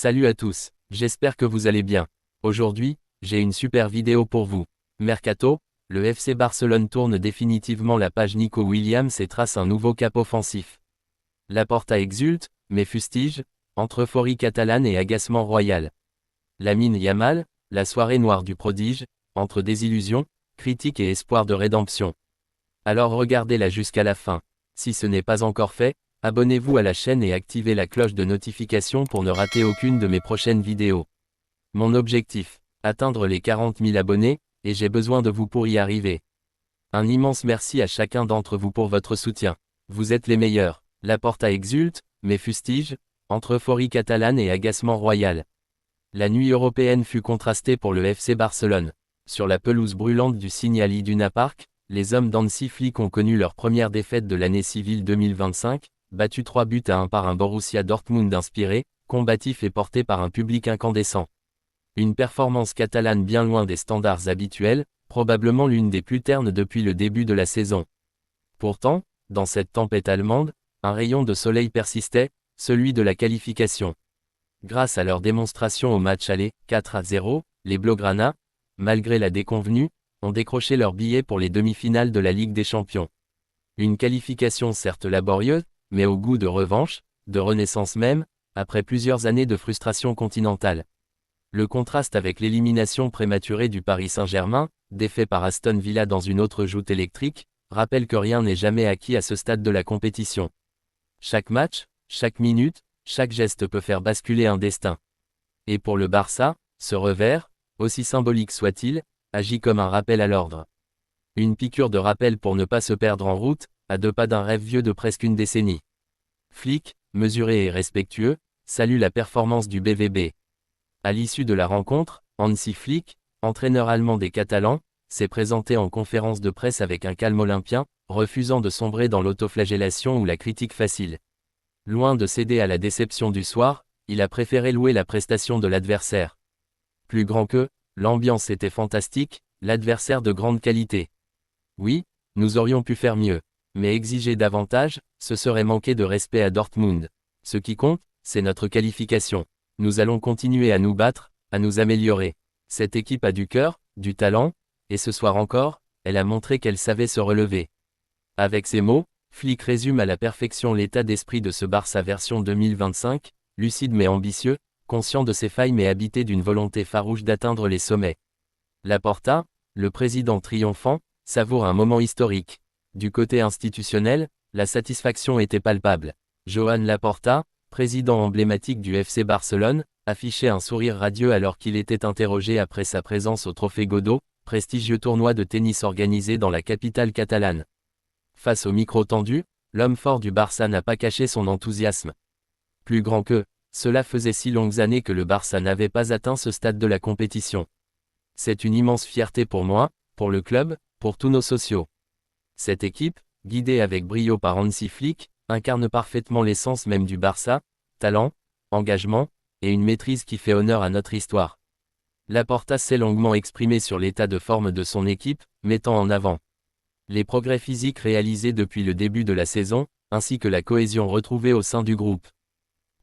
Salut à tous, j'espère que vous allez bien. Aujourd'hui, j'ai une super vidéo pour vous. Mercato, le FC Barcelone tourne définitivement la page Nico Williams et trace un nouveau cap offensif. Laporta exulte, mais fustige, entre euphorie catalane et agacement royal. Lamine Yamal, la soirée noire du prodige, entre désillusion, critique et espoir de rédemption. Alors regardez-la jusqu'à la fin. Si ce n'est pas encore fait, abonnez-vous à la chaîne et activez la cloche de notification pour ne rater aucune de mes prochaines vidéos. Mon objectif, atteindre les 40 000 abonnés, et j'ai besoin de vous pour y arriver. Un immense merci à chacun d'entre vous pour votre soutien. Vous êtes les meilleurs. Laporta exulte, mais fustige, entre euphorie catalane et agacement royal. La nuit européenne fut contrastée pour le FC Barcelone. Sur la pelouse brûlante du Signal Iduna Park, les hommes d'Hansi Flick ont connu leur première défaite de l'année civile 2025, battus 3-1 par un Borussia Dortmund inspiré, combatif et porté par un public incandescent. Une performance catalane bien loin des standards habituels, probablement l'une des plus ternes depuis le début de la saison. Pourtant, dans cette tempête allemande, un rayon de soleil persistait, celui de la qualification. Grâce à leur démonstration au match aller, 4-0, les Blaugrana, malgré la déconvenue, ont décroché leur billet pour les demi-finales de la Ligue des Champions. Une qualification certes laborieuse, mais au goût de revanche, de renaissance même, après plusieurs années de frustration continentale. Le contraste avec l'élimination prématurée du Paris Saint-Germain, défait par Aston Villa dans une autre joute électrique, rappelle que rien n'est jamais acquis à ce stade de la compétition. Chaque match, chaque minute, chaque geste peut faire basculer un destin. Et pour le Barça, ce revers, aussi symbolique soit-il, agit comme un rappel à l'ordre. Une piqûre de rappel pour ne pas se perdre en route, à 2 pas d'un rêve vieux de presque une décennie. Flick, mesuré et respectueux, salue la performance du BVB. À l'issue de la rencontre, Hansi Flick, entraîneur allemand des Catalans, s'est présenté en conférence de presse avec un calme olympien, refusant de sombrer dans l'autoflagellation ou la critique facile. Loin de céder à la déception du soir, il a préféré louer la prestation de l'adversaire. Plus grand que, l'ambiance était fantastique, l'adversaire de grande qualité. Oui, nous aurions pu faire mieux. Mais exiger davantage, ce serait manquer de respect à Dortmund. Ce qui compte, c'est notre qualification. Nous allons continuer à nous battre, à nous améliorer. Cette équipe a du cœur, du talent, et ce soir encore, elle a montré qu'elle savait se relever. Avec ces mots, Flick résume à la perfection l'état d'esprit de ce Barça version 2025, lucide mais ambitieux, conscient de ses failles mais habité d'une volonté farouche d'atteindre les sommets. Laporta, le président triomphant, savoure un moment historique. Du côté institutionnel, la satisfaction était palpable. Joan Laporta, président emblématique du FC Barcelone, affichait un sourire radieux alors qu'il était interrogé après sa présence au Trophée Godó, prestigieux tournoi de tennis organisé dans la capitale catalane. Face au micro tendu, l'homme fort du Barça n'a pas caché son enthousiasme. Plus grand que, cela faisait si longues années que le Barça n'avait pas atteint ce stade de la compétition. C'est une immense fierté pour moi, pour le club, pour tous nos sociaux. Cette équipe, guidée avec brio par Hansi Flick, incarne parfaitement l'essence même du Barça, talent, engagement, et une maîtrise qui fait honneur à notre histoire. Laporta s'est longuement exprimé sur l'état de forme de son équipe, mettant en avant les progrès physiques réalisés depuis le début de la saison, ainsi que la cohésion retrouvée au sein du groupe.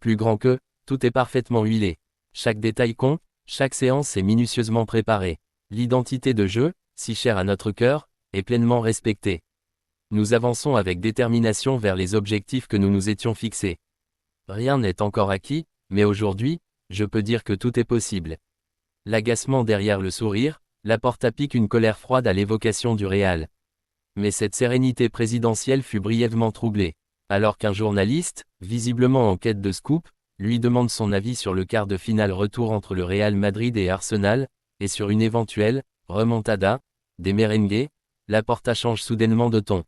Plus grand que, tout est parfaitement huilé. Chaque détail compte, chaque séance est minutieusement préparée. L'identité de jeu, si chère à notre cœur, est pleinement respectée. Nous avançons avec détermination vers les objectifs que nous nous étions fixés. Rien n'est encore acquis, mais aujourd'hui, je peux dire que tout est possible. L'agacement derrière le sourire, Laporta pique une colère froide à l'évocation du Real. Mais cette sérénité présidentielle fut brièvement troublée. Alors qu'un journaliste, visiblement en quête de scoop, lui demande son avis sur le quart de finale retour entre le Real Madrid et Arsenal, et sur une éventuelle remontada des merengues, Laporta change soudainement de ton.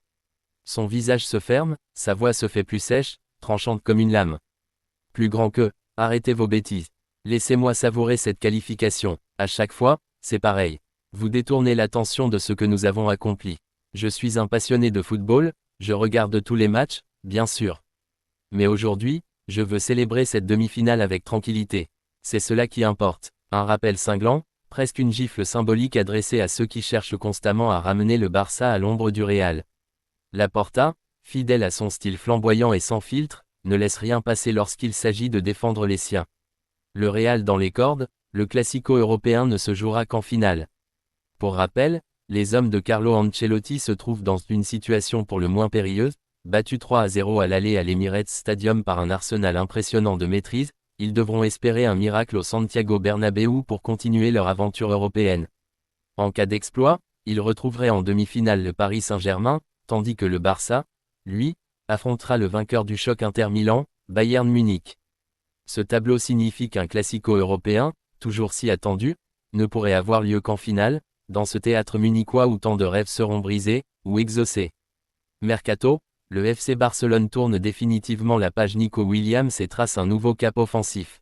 Son visage se ferme, sa voix se fait plus sèche, tranchante comme une lame. Plus grand que, arrêtez vos bêtises. Laissez-moi savourer cette qualification. À chaque fois, c'est pareil. Vous détournez l'attention de ce que nous avons accompli. Je suis un passionné de football, je regarde tous les matchs, bien sûr. Mais aujourd'hui, je veux célébrer cette demi-finale avec tranquillité. C'est cela qui importe. Un rappel cinglant, presque une gifle symbolique adressée à ceux qui cherchent constamment à ramener le Barça à l'ombre du Real. Laporta, fidèle à son style flamboyant et sans filtre, ne laisse rien passer lorsqu'il s'agit de défendre les siens. Le Real dans les cordes, le Classico européen ne se jouera qu'en finale. Pour rappel, les hommes de Carlo Ancelotti se trouvent dans une situation pour le moins périlleuse, battus 3-0 à l'aller à l'Emirates Stadium par un Arsenal impressionnant de maîtrise, ils devront espérer un miracle au Santiago Bernabéu pour continuer leur aventure européenne. En cas d'exploit, ils retrouveraient en demi-finale le Paris Saint-Germain, tandis que le Barça, lui, affrontera le vainqueur du choc Inter-Milan, Bayern Munich. Ce tableau signifie qu'un Classico européen, toujours si attendu, ne pourrait avoir lieu qu'en finale, dans ce théâtre munichois où tant de rêves seront brisés, ou exaucés. Mercato, le FC Barcelone tourne définitivement la page Nico Williams et trace un nouveau cap offensif.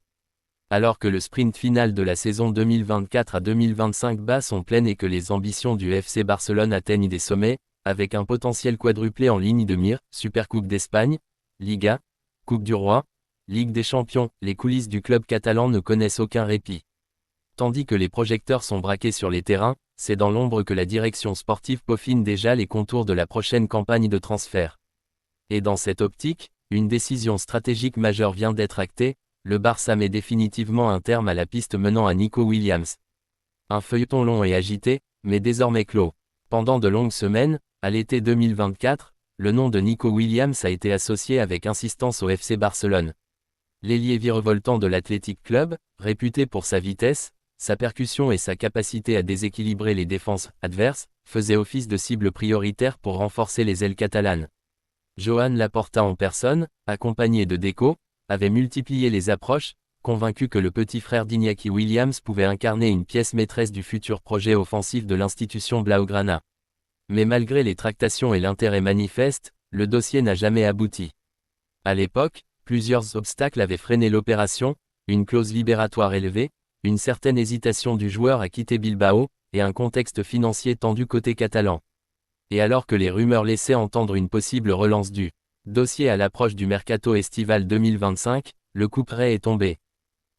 Alors que le sprint final de la saison 2024 à 2025 bat son plein et que les ambitions du FC Barcelone atteignent des sommets, avec un potentiel quadruplé en ligne de mire, Supercoupe d'Espagne, Liga, Coupe du Roi, Ligue des Champions, les coulisses du club catalan ne connaissent aucun répit. Tandis que les projecteurs sont braqués sur les terrains, c'est dans l'ombre que la direction sportive peaufine déjà les contours de la prochaine campagne de transfert. Et dans cette optique, une décision stratégique majeure vient d'être actée, le Barça met définitivement un terme à la piste menant à Nico Williams. Un feuilleton long et agité, mais désormais clos. Pendant de longues semaines, à l'été 2024, le nom de Nico Williams a été associé avec insistance au FC Barcelone. L'ailier virevoltant de l'Athletic Club, réputé pour sa vitesse, sa percussion et sa capacité à déséquilibrer les défenses adverses, faisait office de cible prioritaire pour renforcer les ailes catalanes. Joan Laporta en personne, accompagné de Deco, avait multiplié les approches, convaincu que le petit frère d'Iñaki Williams pouvait incarner une pièce maîtresse du futur projet offensif de l'institution blaugrana. Mais malgré les tractations et l'intérêt manifeste, le dossier n'a jamais abouti. À l'époque, plusieurs obstacles avaient freiné l'opération, une clause libératoire élevée, une certaine hésitation du joueur à quitter Bilbao, et un contexte financier tendu côté catalan. Et alors que les rumeurs laissaient entendre une possible relance du dossier à l'approche du mercato estival 2025, le coup près est tombé.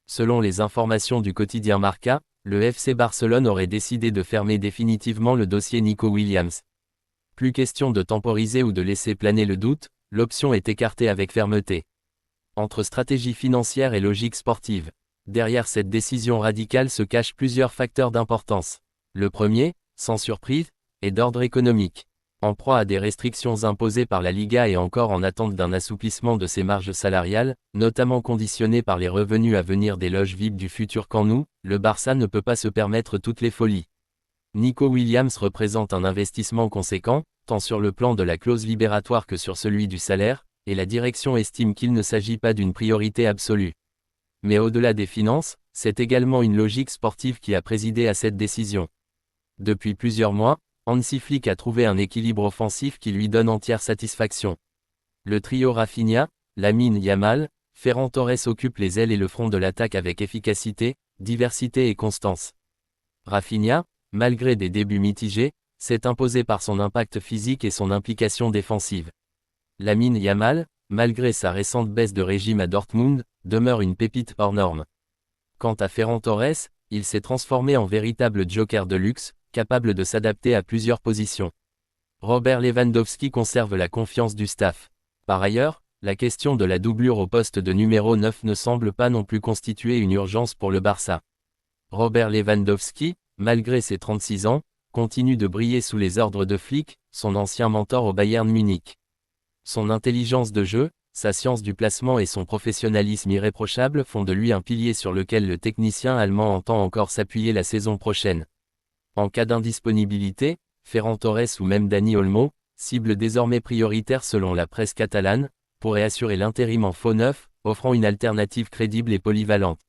Selon les informations du quotidien Marca, le FC Barcelone aurait décidé de fermer définitivement le dossier Nico Williams. Plus question de temporiser ou de laisser planer le doute, l'option est écartée avec fermeté. Entre stratégie financière et logique sportive, derrière cette décision radicale se cachent plusieurs facteurs d'importance. Le premier, sans surprise, est d'ordre économique. En proie à des restrictions imposées par la Liga et encore en attente d'un assouplissement de ses marges salariales, notamment conditionnées par les revenus à venir des loges VIP du futur Camp Nou, le Barça ne peut pas se permettre toutes les folies. Nico Williams représente un investissement conséquent, tant sur le plan de la clause libératoire que sur celui du salaire, et la direction estime qu'il ne s'agit pas d'une priorité absolue. Mais au-delà des finances, c'est également une logique sportive qui a présidé à cette décision. Depuis plusieurs mois, Hansi Flick a trouvé un équilibre offensif qui lui donne entière satisfaction. Le trio Rafinha, Lamine Yamal, Ferran Torres occupe les ailes et le front de l'attaque avec efficacité, diversité et constance. Rafinha, malgré des débuts mitigés, s'est imposé par son impact physique et son implication défensive. Lamine Yamal, malgré sa récente baisse de régime à Dortmund, demeure une pépite hors norme. Quant à Ferran Torres, il s'est transformé en véritable joker de luxe, capable de s'adapter à plusieurs positions. Robert Lewandowski conserve la confiance du staff. Par ailleurs, la question de la doublure au poste de numéro 9 ne semble pas non plus constituer une urgence pour le Barça. Robert Lewandowski, malgré ses 36 ans, continue de briller sous les ordres de Flick, son ancien mentor au Bayern Munich. Son intelligence de jeu, sa science du placement et son professionnalisme irréprochable font de lui un pilier sur lequel le technicien allemand entend encore s'appuyer la saison prochaine. En cas d'indisponibilité, Ferran Torres ou même Dani Olmo, cible désormais prioritaire selon la presse catalane, pourrait assurer l'intérim en faux neuf, offrant une alternative crédible et polyvalente.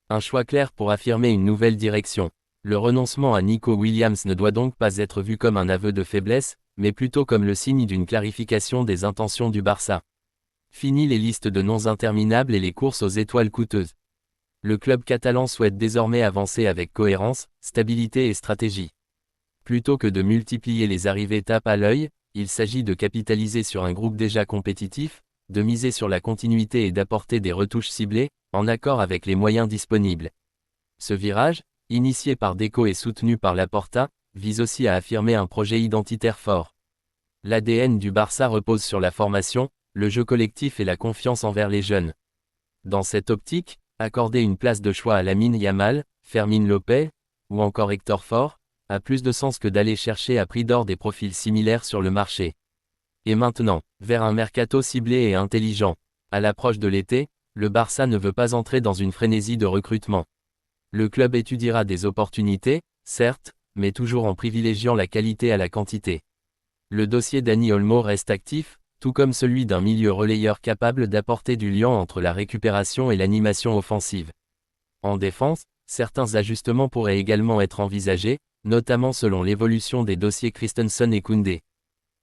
Un choix clair pour affirmer une nouvelle direction. Le renoncement à Nico Williams ne doit donc pas être vu comme un aveu de faiblesse, mais plutôt comme le signe d'une clarification des intentions du Barça. Fini les listes de noms interminables et les courses aux étoiles coûteuses. Le club catalan souhaite désormais avancer avec cohérence, stabilité et stratégie. Plutôt que de multiplier les arrivées tape à l'œil, il s'agit de capitaliser sur un groupe déjà compétitif, de miser sur la continuité et d'apporter des retouches ciblées, en accord avec les moyens disponibles. Ce virage, initié par Deco et soutenu par Laporta, vise aussi à affirmer un projet identitaire fort. L'ADN du Barça repose sur la formation, le jeu collectif et la confiance envers les jeunes. Dans cette optique, Accorder une place de choix à Lamine Yamal, Fermín López, ou encore Hector Ford, a plus de sens que d'aller chercher à prix d'or des profils similaires sur le marché. Et maintenant, vers un mercato ciblé et intelligent. À l'approche de l'été, le Barça ne veut pas entrer dans une frénésie de recrutement. Le club étudiera des opportunités, certes, mais toujours en privilégiant la qualité à la quantité. Le dossier Dani Olmo reste actif, tout comme celui d'un milieu relayeur capable d'apporter du lien entre la récupération et l'animation offensive. En défense, certains ajustements pourraient également être envisagés, notamment selon l'évolution des dossiers Christensen et Koundé.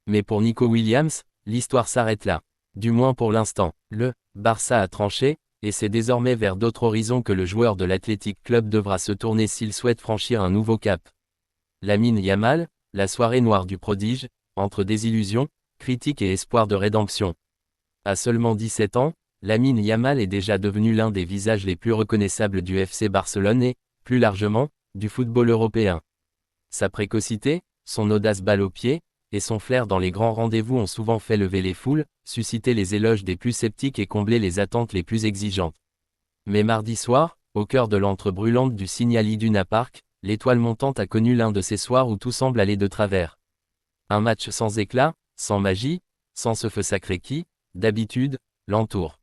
Mais pour Nico Williams, l'histoire s'arrête là. Du moins pour l'instant, le Barça a tranché, et c'est désormais vers d'autres horizons que le joueur de l'Athletic Club devra se tourner s'il souhaite franchir un nouveau cap. Lamine Yamal, la soirée noire du prodige, entre désillusion, critique et espoir de rédemption. À seulement 17 ans, Lamine Yamal est déjà devenu l'un des visages les plus reconnaissables du FC Barcelone et, plus largement, du football européen. Sa précocité, son audace balle au pied, et son flair dans les grands rendez-vous ont souvent fait lever les foules, susciter les éloges des plus sceptiques et combler les attentes les plus exigeantes. Mais mardi soir, au cœur de l'antre brûlante du Signal Iduna Park, l'étoile montante a connu l'un de ces soirs où tout semble aller de travers. Un match sans éclat, sans magie, sans ce feu sacré qui, d'habitude, l'entoure.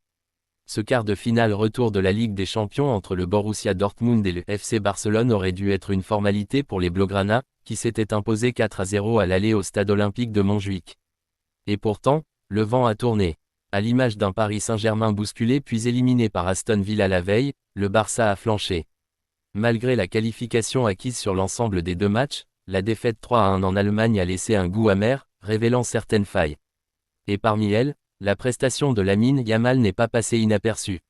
Ce quart de finale retour de la Ligue des Champions entre le Borussia Dortmund et le FC Barcelone aurait dû être une formalité pour les Blaugrana, qui s'étaient imposés 4-0 à l'aller au stade olympique de Montjuïc. Et pourtant, le vent a tourné. À l'image d'un Paris Saint-Germain bousculé puis éliminé par Aston Villa la veille, le Barça a flanché. Malgré la qualification acquise sur l'ensemble des deux matchs, la défaite 3-1 en Allemagne a laissé un goût amer, révélant certaines failles. Et parmi elles, la prestation de Lamine Yamal n'est pas passée inaperçue.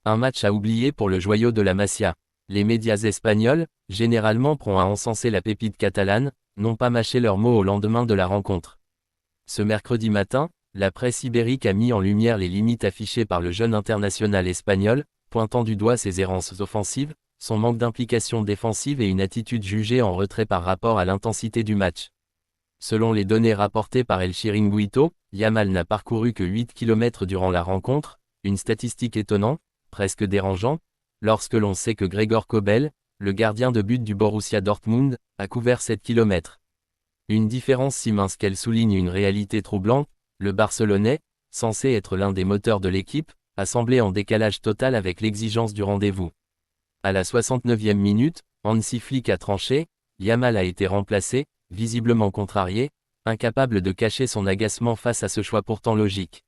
Un match à oublier pour le joyau de la Masia. Les médias espagnols, généralement prompts à encenser la pépite catalane, n'ont pas mâché leurs mots au lendemain de la rencontre. Ce mercredi matin, la presse ibérique a mis en lumière les limites affichées par le jeune international espagnol, pointant du doigt ses errances offensives, son manque d'implication défensive et une attitude jugée en retrait par rapport à l'intensité du match. Selon les données rapportées par El Chiringuito, Yamal n'a parcouru que 8 km durant la rencontre, une statistique étonnante, presque dérangeante, lorsque l'on sait que Gregor Kobel, le gardien de but du Borussia Dortmund, a couvert 7 km. Une différence si mince qu'elle souligne une réalité troublante, le Barcelonais, censé être l'un des moteurs de l'équipe, a semblé en décalage total avec l'exigence du rendez-vous. À la 69e minute, Hansi Flick a tranché, Yamal a été remplacé, visiblement contrarié, incapable de cacher son agacement face à ce choix pourtant logique.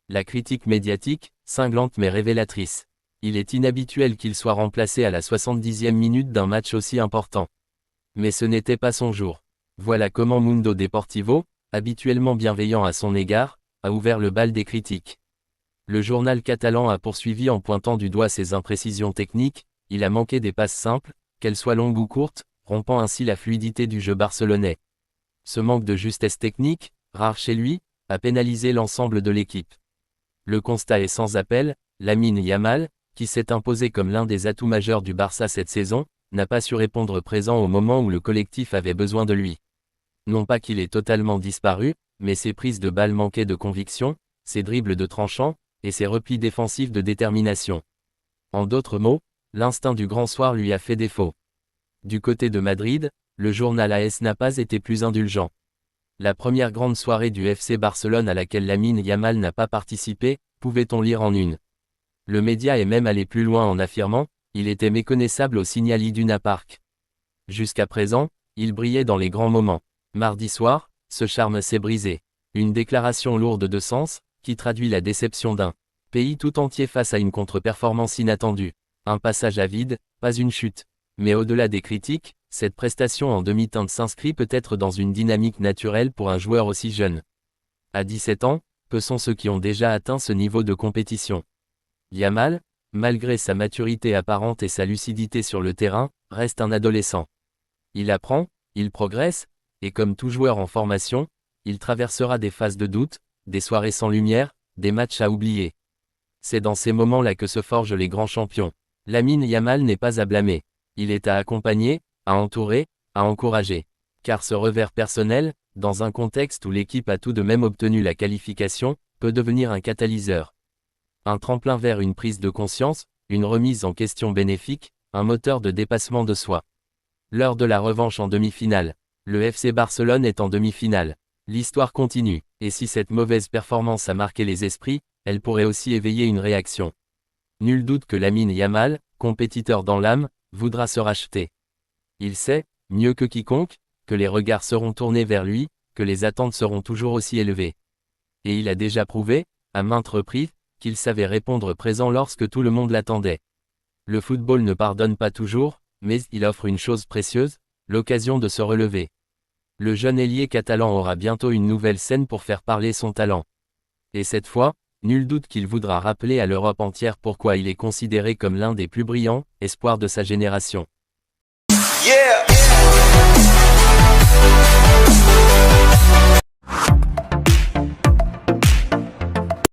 La critique médiatique, cinglante mais révélatrice. Il est inhabituel qu'il soit remplacé à la 70e minute d'un match aussi important. Mais ce n'était pas son jour. Voilà comment Mundo Deportivo, habituellement bienveillant à son égard, a ouvert le bal des critiques. Le journal catalan a poursuivi en pointant du doigt ses imprécisions techniques, il a manqué des passes simples, qu'elles soient longues ou courtes, rompant ainsi la fluidité du jeu barcelonais. Ce manque de justesse technique, rare chez lui, a pénalisé l'ensemble de l'équipe. Le constat est sans appel, Lamine Yamal, qui s'est imposé comme l'un des atouts majeurs du Barça cette saison, n'a pas su répondre présent au moment où le collectif avait besoin de lui. Non pas qu'il ait totalement disparu, mais ses prises de balles manquaient de conviction, ses dribbles de tranchant, et ses replis défensifs de détermination. En d'autres mots, l'instinct du grand soir lui a fait défaut. Du côté de Madrid, le journal AS n'a pas été plus indulgent. La première grande soirée du FC Barcelone à laquelle Lamine Yamal n'a pas participé, pouvait-on lire en une. Le média est même allé plus loin en affirmant, il était méconnaissable au Signal Iduna Park. Jusqu'à présent, il brillait dans les grands moments. Mardi soir, ce charme s'est brisé. Une déclaration lourde de sens, qui traduit la déception d'un pays tout entier face à une contre-performance inattendue. Un passage à vide, pas une chute. Mais au-delà des critiques, cette prestation en demi-teinte s'inscrit peut-être dans une dynamique naturelle pour un joueur aussi jeune. À 17 ans, peu sont ceux qui ont déjà atteint ce niveau de compétition. Yamal, malgré sa maturité apparente et sa lucidité sur le terrain, reste un adolescent. Il apprend, il progresse, et comme tout joueur en formation, il traversera des phases de doute, des soirées sans lumière, des matchs à oublier. C'est dans ces moments-là que se forgent les grands champions. Lamine Yamal n'est pas à blâmer. Il est à accompagner, à entourer, à encourager. Car ce revers personnel, dans un contexte où l'équipe a tout de même obtenu la qualification, peut devenir un catalyseur. Un tremplin vers une prise de conscience, Une remise en question bénéfique, un moteur de dépassement de soi. L'heure de la revanche en demi-finale. Le FC Barcelone est en demi-finale. L'histoire continue, et si cette mauvaise performance a marqué les esprits, elle pourrait aussi éveiller une réaction. Nul doute que Lamine Yamal, compétiteur dans l'âme, voudra se racheter. Il sait, mieux que quiconque, que les regards seront tournés vers lui, que les attentes seront toujours aussi élevées. Et il a déjà prouvé, à maintes reprises, qu'il savait répondre présent lorsque tout le monde l'attendait. Le football ne pardonne pas toujours, mais il offre une chose précieuse, l'occasion de se relever. Le jeune ailier catalan aura bientôt une nouvelle scène pour faire parler son talent. Et cette fois, nul doute qu'il voudra rappeler à l'Europe entière pourquoi il est considéré comme l'un des plus brillants espoirs de sa génération. Yeah!